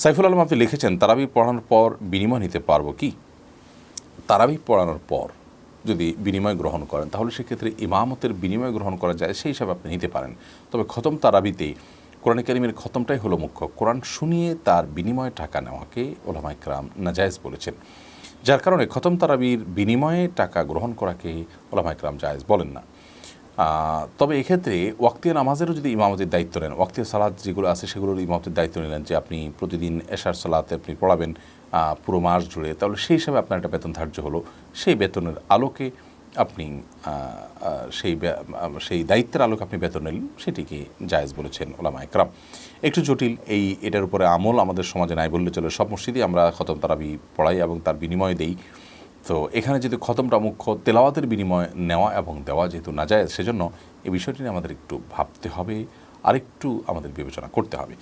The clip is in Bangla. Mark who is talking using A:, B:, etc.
A: সাইফুল আলম আপনি লিখেছেন, তারাবি পড়ানোর পর বিনিময় নিতে পারবো কি? তারাবি পড়ানোর পর যদি বিনিময় গ্রহণ করেন তাহলে সেক্ষেত্রে ইমামতের বিনিময় গ্রহণ করা যায়, সেই হিসাবে আপনি নিতে পারেন। তবে খতম তারাবিতে কোরআন কারীমের খতমটাই হলো মুখ্য। কোরআন শুনিয়ে তার বিনিময়ে টাকা নেওয়াকে উলামায়ে কেরাম নাজায়েজ বলেছেন, যার কারণে খতম তারাবির বিনিময়ে টাকা গ্রহণ করাকে উলামায়ে কেরাম জায়েজ বলেন না। তবে এক্ষেত্রে ওয়াক্তিয়া নামাজেরও যদি ইমামতির দায়িত্ব নেন, ওয়াক্তিয়া সালাত যেগুলো আছে সেগুলোর ইমামতির দায়িত্ব নিলেন, যে আপনি প্রতিদিন এশার সালাতে আপনি পড়াবেন পুরো মাস জুড়ে, তাহলে সেই হিসাবে আপনার একটা বেতন ধার্য হলো। সেই বেতনের আলোকে আপনি সেই দায়িত্বের আলোকে আপনি বেতন নিলেন, সেটিকে জায়েজ বলেছেন উলামায়ে কেরাম। একটু জটিল এটার উপরে আমল আমাদের সমাজে নাই বললে চলে। সব মসজিদে আমরা খতম তারাবি পড়াই এবং তার বিনিময় দেই। তো এখানে যদি খতমটা মুখ্য, তেলাওয়াতের বিনিময় নেওয়া এবং দেওয়া যেহেতু নাজায়েজ, সেজন্য এই বিষয়টি নিয়ে আমাদের একটু ভাবতে হবে, আরেকটু আমাদের বিবেচনা করতে হবে।